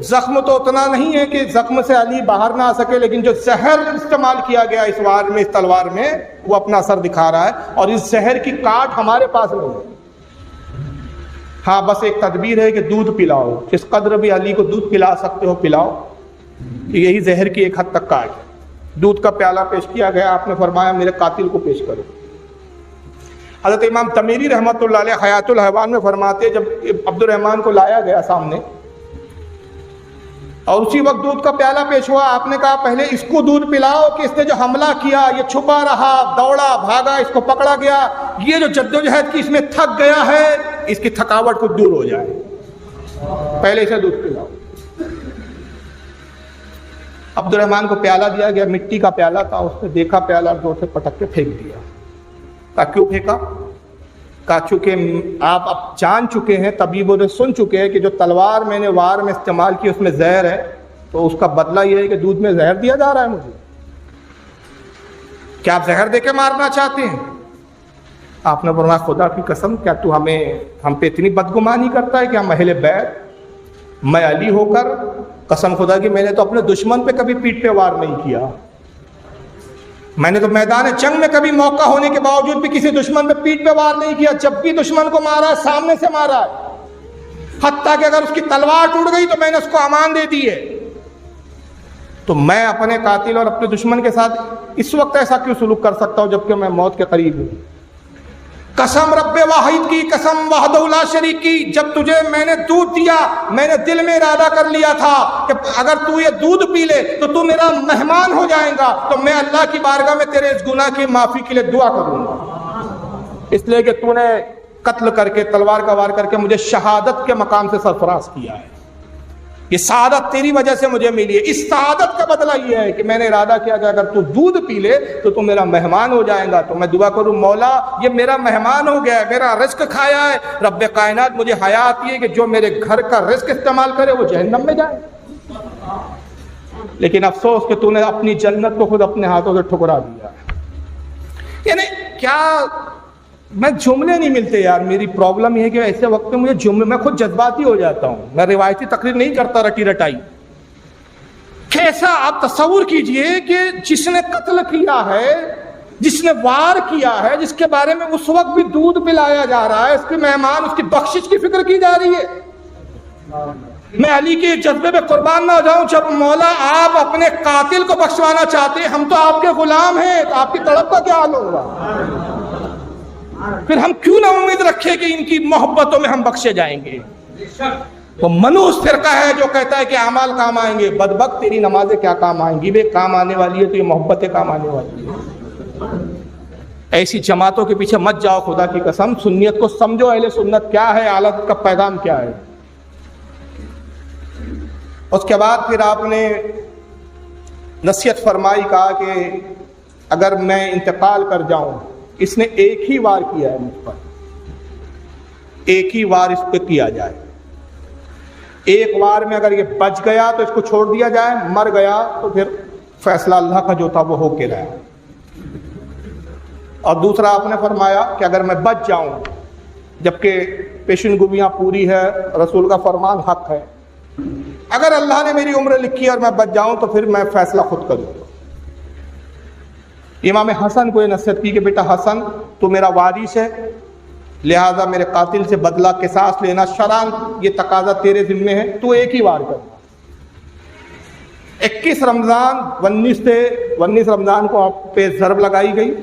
زخم تو اتنا نہیں ہے کہ زخم سے علی باہر نہ آ سکے, لیکن جو زہر استعمال کیا گیا اس وار میں, اس تلوار میں, وہ اپنا اثر دکھا رہا ہے, اور اس زہر کی کاٹ ہمارے پاس نہیں ہے. ہاں بس ایک تدبیر ہے کہ دودھ پلاؤ, جس قدر بھی علی کو دودھ پلا سکتے ہو پلاؤ. یہی زہر کی ایک حد تک کاٹ ہے. دودھ کا پیالہ پیش کیا گیا, آپ نے فرمایا میرے قاتل کو پیش کرو. حضرت امام تمیری رحمۃ اللہ علیہ حیات الحیوان میں فرماتے جب عبد الرحمن کو لایا گیا سامنے اور اسی وقت دودھ کا پیالہ پیش ہوا. آپ نے کہا پہلے اس کو دودھ پلاؤ کہ اس نے جو حملہ کیا یہ چھپا رہا, دوڑا, بھاگا, اس کو پکڑا گیا, یہ جو جدوجہد کی اس میں تھک گیا ہے, اس کی تھکاوٹ کو دور ہو جائے, پہلے اسے دودھ پلاؤ. عبد الرحمن کو پیالہ دیا گیا, مٹی کا پیالہ تھا. اس نے دیکھا پیالہ, زور سے پٹک کے پھینک دیا. کہا کیوں پھینکا؟ کہا چونکہ آپ اب جان چکے ہیں, طبیبوں نے سن چکے ہیں کہ جو تلوار میں نے وار میں استعمال کی اس میں زہر ہے, تو اس کا بدلہ یہ ہے کہ دودھ میں زہر دیا جا رہا ہے مجھے. کیا آپ زہر دے کے مارنا چاہتے ہیں؟ آپ نے فرمایا خدا کی قسم, کیا تو ہم پہ اتنی بدگمانی کرتا ہے کہ ہم اہل بیت, میں علی ہو کر قسم خدا کی میں نے تو اپنے دشمن پہ کبھی پیٹھ پہ وار نہیں کیا. میں نے تو میدان جنگ میں کبھی موقع ہونے کے باوجود بھی کسی دشمن پہ پیٹھ پہ وار نہیں کیا. جب بھی دشمن کو مارا ہے سامنے سے مارا ہے, حتیٰ کہ اگر اس کی تلوار ٹوٹ گئی تو میں نے اس کو امان دے دی ہے. تو میں اپنے قاتل اور اپنے دشمن کے ساتھ اس وقت ایسا کیوں سلوک کر سکتا ہوں جبکہ میں موت کے قریب ہوں؟ قسم رب واحد کی, قسم وحدہ لا شریک کی, جب تجھے میں نے دودھ دیا میں نے دل میں ارادہ کر لیا تھا کہ اگر تو یہ دودھ پی لے تو تو میرا مہمان ہو جائے گا, تو میں اللہ کی بارگاہ میں تیرے اس گناہ کی معافی کے لیے دعا کروں گا, اس لیے کہ تو نے قتل کر کے تلوار کا وار کر کے مجھے شہادت کے مقام سے سرفراز کیا ہے. یہ سعادت تیری وجہ سے مجھے ملی ہے. اس سعادت کا بدلہ یہ ہے کہ میں نے ارادہ کیا کہ اگر تو دودھ پی لے تو تو میرا مہمان ہو جائے گا. تو میں دعا کروں مولا یہ میرا مہمان ہو گیا ہے, میرا رزق کھایا ہے. رب کائنات مجھے حیا آتی ہے کہ جو میرے گھر کا رزق استعمال کرے وہ جہنم میں جائے. لیکن افسوس کہ تو نے اپنی جنت کو خود اپنے ہاتھوں سے ٹھکرا دیا. یعنی کیا, میں جملے نہیں ملتے یار. میری پرابلم یہ ہے کہ ایسے وقت میں مجھے جملے, میں خود جذباتی ہو جاتا ہوں. میں روایتی تقریر نہیں کرتا رٹی رٹائی. کیسا آپ تصور کیجئے کہ جس نے قتل کیا ہے, جس نے وار کیا ہے, جس کے بارے میں اس وقت بھی دودھ پلایا جا رہا ہے, اس کے مہمان, اس کی بخشش کی فکر کی جا رہی ہے. میں علی کے جذبے پہ قربان نہ ہو جاؤں. جب مولا آپ اپنے قاتل کو بخشوانا چاہتے ہیں, ہم تو آپ کے غلام ہیں, تو آپ کی تڑپ کا کیا حال ہوگا؟ پھر ہم کیوں نہ امید رکھیں کہ ان کی محبتوں میں ہم بخشے جائیں گے. وہ منوس فرقہ ہے جو کہتا ہے کہ اعمال کام آئیں گے. بدبخت تیری نمازیں کیا کام آئیں گی؟ بے کام آنے والی ہے تو یہ محبتیں کام آنے والی ہے. ایسی جماعتوں کے پیچھے مت جاؤ خدا کی قسم. سنیت کو سمجھو, اہل سنت کیا ہے, اعلیٰ کا پیغام کیا ہے. اس کے بعد پھر آپ نے نصیحت فرمائی, کہا کہ اگر میں انتقال کر جاؤں, اس نے ایک ہی وار کیا ہے مجھ پر, ایک ہی وار اس پہ کیا جائے. ایک وار میں اگر یہ بچ گیا تو اس کو چھوڑ دیا جائے, مر گیا تو پھر فیصلہ اللہ کا جو تھا وہ ہو کے رہا. اور دوسرا آپ نے فرمایا کہ اگر میں بچ جاؤں, جبکہ پیشن گوئیاں پوری ہے, رسول کا فرمان حق ہے, اگر اللہ نے میری عمر لکھی اور میں بچ جاؤں تو پھر میں فیصلہ خود کروں. امام حسن کو یہ نصیحت کی کہ بیٹا حسن تو میرا وارث ہے, لہذا میرے قاتل سے بدلہ قصاص لینا شرعاً یہ تقاضا تیرے ذمے ہے, تو ایک ہی وار کرنا. 21 رمضان 19 رمضان کو آپ پہ ضرب لگائی گئی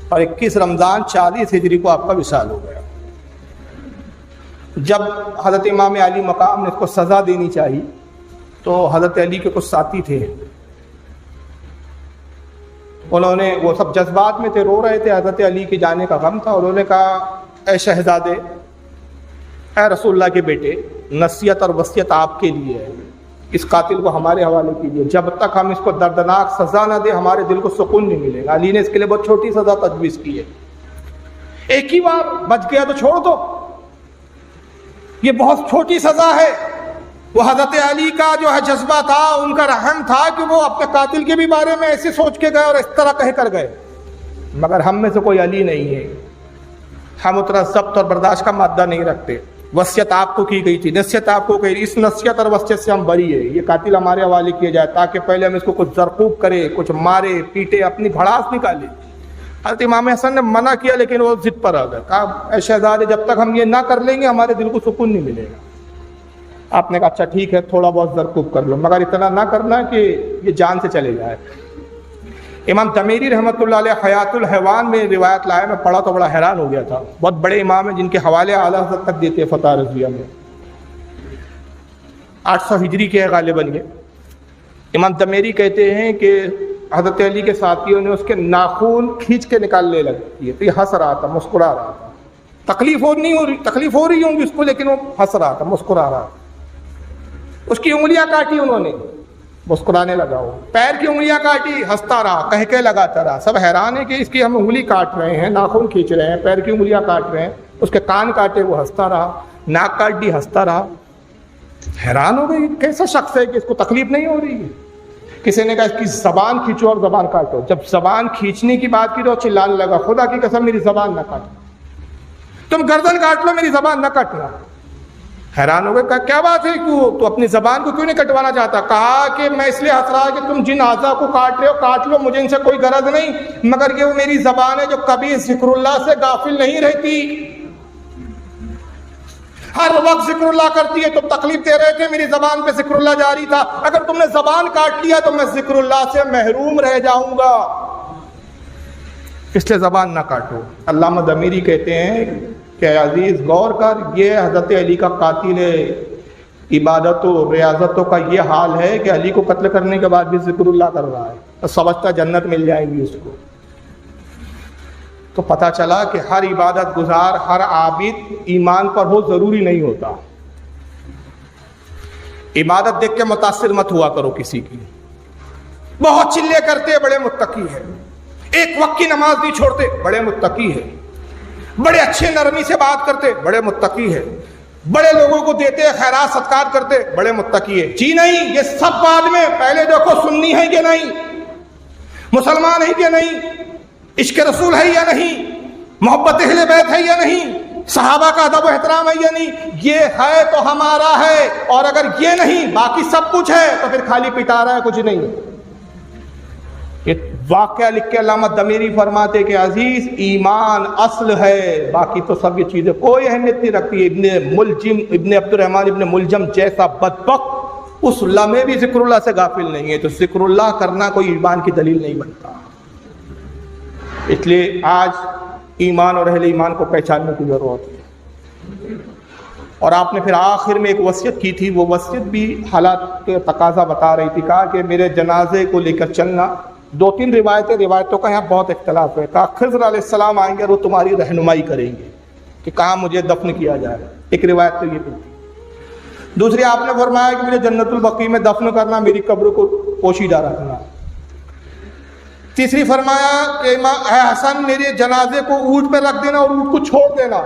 اور 21 رمضان 40 ہجری کو آپ کا وصال ہو گیا. جب حضرت امام علی مقام نے اس کو سزا دینی چاہی تو حضرت علی کے کچھ ساتھی تھے, انہوں نے, وہ سب جذبات میں تھے, رو رہے تھے, حضرت علی کے جانے کا غم تھا. انہوں نے کہا اے شہزادے, اے رسول اللہ کے بیٹے, نصیحت اور وصیت آپ کے لیے ہے, اس قاتل کو ہمارے حوالے کیجیے. جب تک ہم اس کو دردناک سزا نہ دیں ہمارے دل کو سکون نہیں ملے گا. علی نے اس کے لیے بہت چھوٹی سزا تجویز کی ہے, ایک ہی بار بچ گیا تو چھوڑ دو, یہ بہت چھوٹی سزا ہے. وہ حضرت علی کا جو ہے جذبہ تھا, ان کا رحم تھا کہ وہ اپنے قاتل کے بھی بارے میں ایسے سوچ کے گئے اور اس طرح کہہ کر گئے. مگر ہم میں سے کوئی علی نہیں ہے, ہم اتنا ضبط اور برداشت کا مادہ نہیں رکھتے. وصیت آپ کو کی گئی تھی, نصیحت آپ کو کی, اس نصیحت اور وصیت سے ہم بری ہے. یہ قاتل ہمارے حوالے کیا جائے تاکہ پہلے ہم اس کو کچھ زرقوب کرے, کچھ مارے پیٹے, اپنی بھڑاس نکالے. حضرت امام حسن نے منع کیا لیکن وہ ضد پر آ گئے. کہا اے شہزادے جب تک ہم یہ نہ کر لیں گے ہمارے دل کو سکون نہیں ملے گا. آپ نے کہا اچھا ٹھیک ہے, تھوڑا بہت زرقوب کر لو, مگر اتنا نہ کرنا کہ یہ جان سے چلے جائے. امام دمیری رحمۃ اللہ علیہ حیات الحیوان میں روایت لائے, میں پڑھا تو بڑا حیران ہو گیا تھا. بہت بڑے امام ہیں جن کے حوالے اعلیٰ حضرت تک دیتے فتح رضویہ میں. 800 ہجری کے غالباً یہ. امام دمیری کہتے ہیں کہ حضرت علی کے ساتھیوں نے اس کے ناخون کھینچ کے نکالنے لگے تو یہ ہنس رہا تھا, مسکرا رہا تھا. تکلیف ہو رہی ہوں گی اس کو, لیکن وہ ہنس رہا تھا, مسکرا رہا تھا. اس کی انگلیاں کاٹی انہوں نے, مسکرانے لگا. وہ پیر کی انگلیاں کاٹی, ہنستا رہا, کہہ لگاتا رہا. سب حیران ہے کہ اس کی ہم انگلی کاٹ رہے ہیں, ناخن کھینچ رہے ہیں, پیر کی انگلیاں کاٹ رہے ہیں. اس کے کان کاٹے, وہ ہنستا رہا. ناک کاٹ دی, ہنستا رہا. حیران ہو گئی کیسا شخص ہے کہ اس کو تکلیف نہیں ہو رہی ہے. کسی نے کہا اس کی زبان کھینچو اور زبان کاٹو. جب زبان کھینچنے کی بات کی تو چلانے لگا, خدا کی قسم میری زبان نہ کاٹو, تم گردن کاٹ لو, میری زبان نہ کاٹنا. حیران ہو گئے, کہا کیا بات ہے, تو اپنی زبان کو کیوں نہیں کٹوانا چاہتا؟ کہا کہ میں اس لیے ہنس رہا کہ تم جن اعضاء کو کاٹ رہے ہو کاٹ لو, مجھے ان سے کوئی غرض نہیں, مگر یہ وہ میری زبان ہے جو کبھی ذکر اللہ سے غافل نہیں رہتی, ہر وقت ذکر اللہ کرتی ہے. تم تکلیف دے رہے تھے, میری زبان پہ ذکر اللہ جاری تھا. اگر تم نے زبان کاٹ لیا تو میں ذکر اللہ سے محروم رہ جاؤں گا, اس لیے زبان نہ کاٹو. علامہ دمیری کہتے ہیں کہ عزیز غور کر, یہ حضرت علی کا قاتل عبادت و ریاضتوں کا یہ حال ہے کہ علی کو قتل کرنے کے بعد بھی ذکر اللہ کر رہا ہے, تو سمجھتا جنت مل جائے گی اس کو. تو پتہ چلا کہ ہر عبادت گزار, ہر عابد ایمان پر ہو ضروری نہیں ہوتا. عبادت دیکھ کے متاثر مت ہوا کرو کسی کی. بہت چلے کرتے بڑے متقی ہے, ایک وقت کی نماز نہیں چھوڑتے بڑے متقی ہے, بڑے اچھے نرمی سے بات کرتے بڑے متقی ہے, بڑے لوگوں کو دیتے خیرات صدقات کرتے بڑے متقی ہے. جی نہیں, یہ سب بعد میں, پہلے دیکھو سنی ہے کہ نہیں, مسلمان ہے کہ نہیں, عشق رسول ہے یا نہیں, محبت اہل بیت ہے یا نہیں, صحابہ کا ادب و احترام ہے یا نہیں. یہ ہے تو ہمارا ہے, اور اگر یہ نہیں باقی سب کچھ ہے تو پھر خالی پٹا رہا ہے, کچھ نہیں. یہ واقعہ لکھ کے علامہ دمیری فرماتے کہ عزیز ایمان اصل ہے, باقی تو سب یہ چیزیں کوئی اہمیت نہیں رکھتی. ابن عبد الرحمن ابن ملجم جیسا بدبخت اس لمحے بھی ذکر اللہ سے غافل نہیں ہے, تو ذکر اللہ کرنا کوئی ایمان کی دلیل نہیں بنتا. اس لیے آج ایمان اور اہل ایمان کو پہچاننے کی ضرورت ہے. اور آپ نے پھر آخر میں ایک وصیت کی تھی, وہ وصیت بھی حالات کے تقاضا بتا رہی تھی. کہا کہ میرے جنازے کو لے کر چلنا. 2-3 روایتوں کا یہاں بہت اختلاف ہے. کہا خضر علیہ السلام آئیں گے اور وہ تمہاری رہنمائی کریں گے کہ کہاں مجھے دفن کیا جائے. ایک روایت تو یہ تھی. دوسری آپ نے فرمایا کہ مجھے جنت البقیع میں دفن کرنا, میری قبر کو پوشیدہ رکھنا. تیسری فرمایا کہ اے حسن میرے جنازے کو اونٹ پہ رکھ دینا اور اونٹ کو چھوڑ دینا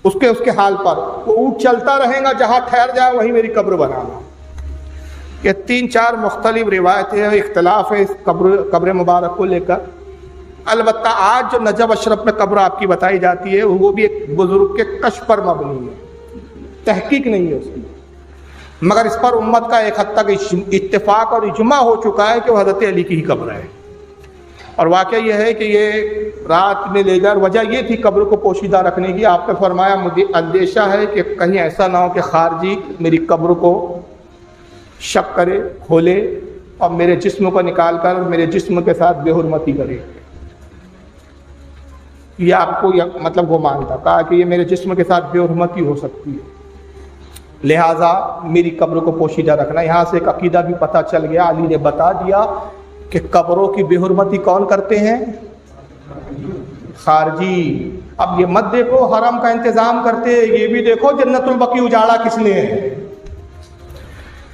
اس کے حال پر, وہ اونٹ چلتا رہے گا, جہاں ٹھہر جائے وہیں میری قبر بنانا. یہ 3-4 مختلف روایتیں ہیں, اختلاف ہے اس قبر مبارک کو لے کر. البتہ آج جو نجف اشرف میں قبر آپ کی بتائی جاتی ہے وہ بھی ایک بزرگ کے کشف پر مبنی ہے, تحقیق نہیں ہے اس کی, مگر اس پر امت کا ایک حد تک اتفاق اور اجماع ہو چکا ہے کہ وہ حضرت علی کی ہی قبر ہے. اور واقعہ یہ ہے کہ یہ رات میں لے جا, وجہ یہ تھی قبر کو پوشیدہ رکھنے کی. آپ نے فرمایا مجھے اندیشہ ہے کہ کہیں ایسا نہ ہو کہ خارجی میری قبر کو شک کرے, کھولے اور میرے جسم کو نکال کر میرے جسم کے ساتھ بے حرمتی کرے. یہ آپ کو مطلب گمان تھا. کہا کہ یہ میرے جسم کے ساتھ بے حرمتی ہو سکتی ہے, لہٰذا میری قبر کو پوشیدہ رکھنا. یہاں سے ایک عقیدہ بھی پتہ چل گیا, علی نے بتا دیا کہ قبروں کی بے حرمتی کون کرتے ہیں؟ خارجی. اب یہ مت دیکھو حرم کا انتظام کرتے, یہ بھی دیکھو جنت البقیع اجاڑا کس نے ہے.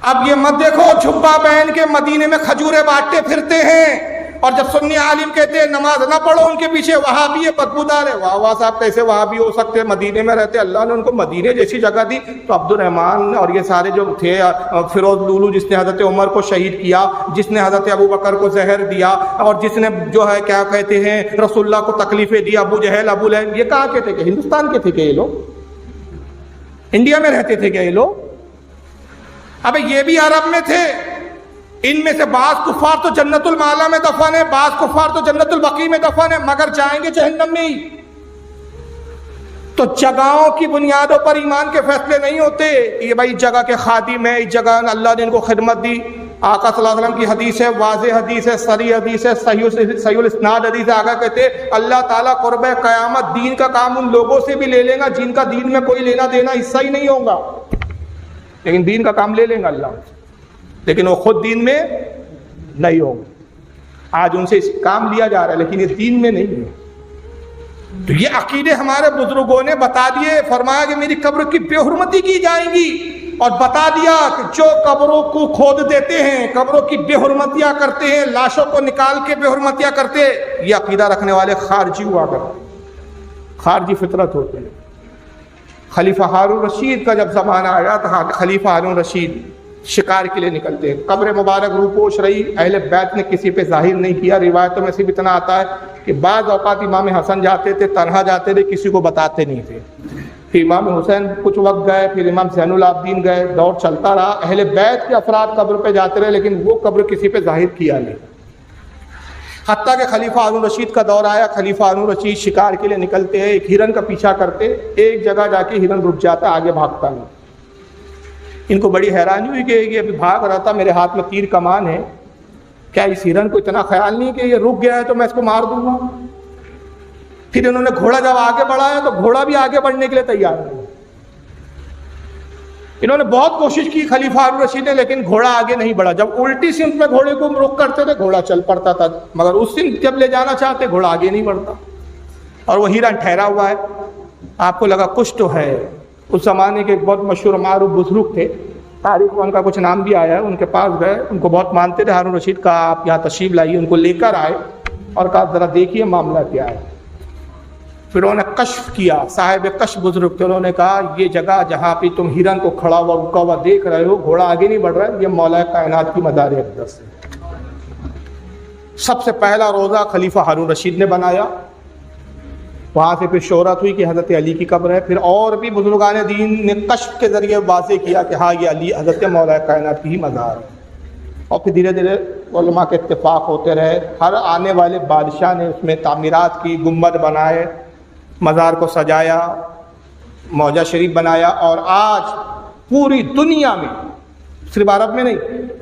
اب یہ مت دیکھو جھبا پہن کے مدینے میں کھجورے بانٹتے پھرتے ہیں, اور جب سنی عالم کہتے ہیں نماز نہ پڑھو ان کے پیچھے وہابی ہے, بدبودار ہے. واہ صاحب کیسے وہابی ہو سکتے, مدینے میں رہتے, اللہ نے ان کو مدینے جیسی جگہ دی. تو عبد الرحمن اور یہ سارے جو تھے, فیروز لولو جس نے حضرت عمر کو شہید کیا, جس نے حضرت ابو بکر کو زہر دیا, اور جس نے جو ہے کیا کہتے ہیں رسول اللہ کو تکلیفیں دی, ابو جہل ابو لہب, یہ کہاں کے تھے؟ کہ ہندوستان کے تھے کہ یہ لوگ انڈیا میں رہتے تھے کہ یہ لوگ؟ ابے یہ بھی عرب میں تھے. ان میں سے بعض کفار تو جنت المعلا میں دفن ہے, بعض کفار تو جنت البقیع میں دفن ہے, مگر جائیں گے جہنم میں ہی. تو جگہوں کی بنیادوں پر ایمان کے فیصلے نہیں ہوتے. یہ بھائی جگہ کے خادم ہے, اس جگہ اللہ نے ان کو خدمت دی. آقا صلی اللہ علیہ وسلم کی حدیث ہے, واضح حدیث ہے, صریح حدیث ہے, صحیح الاسناد حدیث ہے. آقا کہتے ہیں اللہ تعالیٰ قرب قیامت دین کا کام ان لوگوں سے بھی لے لے گا جن کا دین میں کوئی لینا دینا حصہ ہی نہیں ہوگا. لیکن دین کا کام لے لیں گے اللہ سے، لیکن وہ خود دین میں نہیں ہوں گے۔ آج ان سے کام لیا جا رہا ہے لیکن یہ دین میں نہیں ہے۔ تو یہ عقیدے ہمارے بزرگوں نے بتا دیے، فرمایا کہ میری قبر کی بے حرمتی کی جائے گی، اور بتا دیا کہ جو قبروں کو کھود دیتے ہیں، قبروں کی بے حرمتیاں کرتے ہیں، لاشوں کو نکال کے بے حرمتیاں کرتے ہیں، یہ عقیدہ رکھنے والے خارجی ہوا کرتے ہیں، خارجی فطرت ہوتے ہیں۔ خلیفہ ہارون رشید کا جب زمانہ آیا تو خلیفہ ہارون رشید شکار کے لیے نکلتے ہیں، قبر مبارک روپوش رہی، اہل بیت نے کسی پہ ظاہر نہیں کیا۔ روایتوں میں صرف اتنا آتا ہے کہ بعض اوقات امام حسن جاتے تھے، تنہا جاتے تھے، کسی کو بتاتے نہیں تھے۔ پھر امام حسین کچھ وقت گئے، پھر امام زین العابدین گئے، دور چلتا رہا، اہل بیت کے افراد قبر پہ جاتے رہے لیکن وہ قبر کسی پہ ظاہر کیا نہیں، حتیٰ کہ خلیفہ ہارون رشید کا دور آیا۔ خلیفہ ہارون رشید شکار کے لیے نکلتے ہیں، ایک ہرن کا پیچھا کرتے، ایک جگہ جا کے ہرن رک جاتا، آگے بھاگتا نہیں۔ ان کو بڑی حیرانی ہوئی کہ یہ ابھی بھاگ رہا تھا، میرے ہاتھ میں تیر کمان ہے، کیا اس ہرن کو اتنا خیال نہیں کہ یہ رک گیا ہے تو میں اس کو مار دوں گا؟ پھر انہوں نے گھوڑا جب آگے بڑھایا تو گھوڑا بھی آگے بڑھنے کے لیے تیار نہیں۔ انہوں نے بہت کوشش کی خلیفہ ہارون رشید نے، لیکن گھوڑا آگے نہیں بڑھا۔ جب الٹی سمت میں گھوڑے کو رخ کرتے تھے گھوڑا چل پڑتا تھا، مگر اس سمت جب لے جانا چاہتے گھوڑا آگے نہیں بڑھتا، اور وہ ہرن ٹھہرا ہوا ہے۔ آپ کو لگا کچھ تو ہے۔ اس زمانے کے ایک بہت مشہور معروف بزرگ تھے، تاریخ میں ان کا کچھ نام بھی آیا ہے، ان کے پاس گئے، ان کو بہت مانتے تھے ہارون رشید کا، آپ یہاں تشریف لائیے، ان کو لے کر آئے اور کہا ذرا دیکھیے معاملہ کیا ہے۔ پھر انہوں نے کشف کیا، صاحب کشف بزرگ تھے، انہوں نے کہا یہ جگہ جہاں پہ تم ہرن کو کھڑا ہوا رکا ہوا دیکھ رہے ہو، گھوڑا آگے نہیں بڑھ رہا ہے، یہ مولا کائنات کی مزار اقدس ہے۔ سب سے پہلا روزہ خلیفہ ہارون رشید نے بنایا، وہاں سے پھر شہرت ہوئی کہ حضرت علی کی قبر ہے۔ پھر اور بھی بزرگان دین نے کشف کے ذریعے واضح کیا کہ ہاں یہ علی حضرت مولا کائنات کی ہی مزار ہے۔ اور پھر دھیرے دھیرے علماء کے اتفاق ہوتے رہے، ہر آنے والے بادشاہ نے اس میں تعمیرات کی، گنبد بنائے، مزار کو سجایا، موجہ شریف بنایا، اور آج پوری دنیا میں، صرف عرب میں نہیں،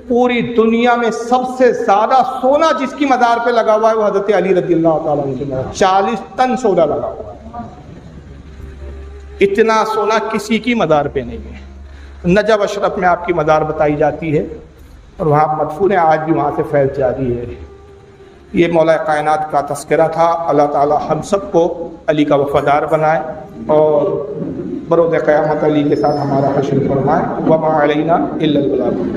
پوری دنیا میں سب سے زیادہ سونا جس کی مزار پہ لگا ہوا ہے وہ حضرت علی رضی اللہ تعالیٰ عنہ کی مزار، 40 ٹن سونا لگا ہوا ہے۔ اتنا سونا کسی کی مزار پہ نہیں ہے۔ نجف اشرف میں آپ کی مزار بتائی جاتی ہے اور وہاں مدفون ہے، آج بھی وہاں سے فیض جاری ہے۔ یہ مولا کائنات کا تذکرہ تھا۔ اللہ تعالی ہم سب کو علی کا وفادار بنائے اور بروز قیامت علی کے ساتھ ہمارا حشر فرمائے۔ وما علینا الا البلاغ۔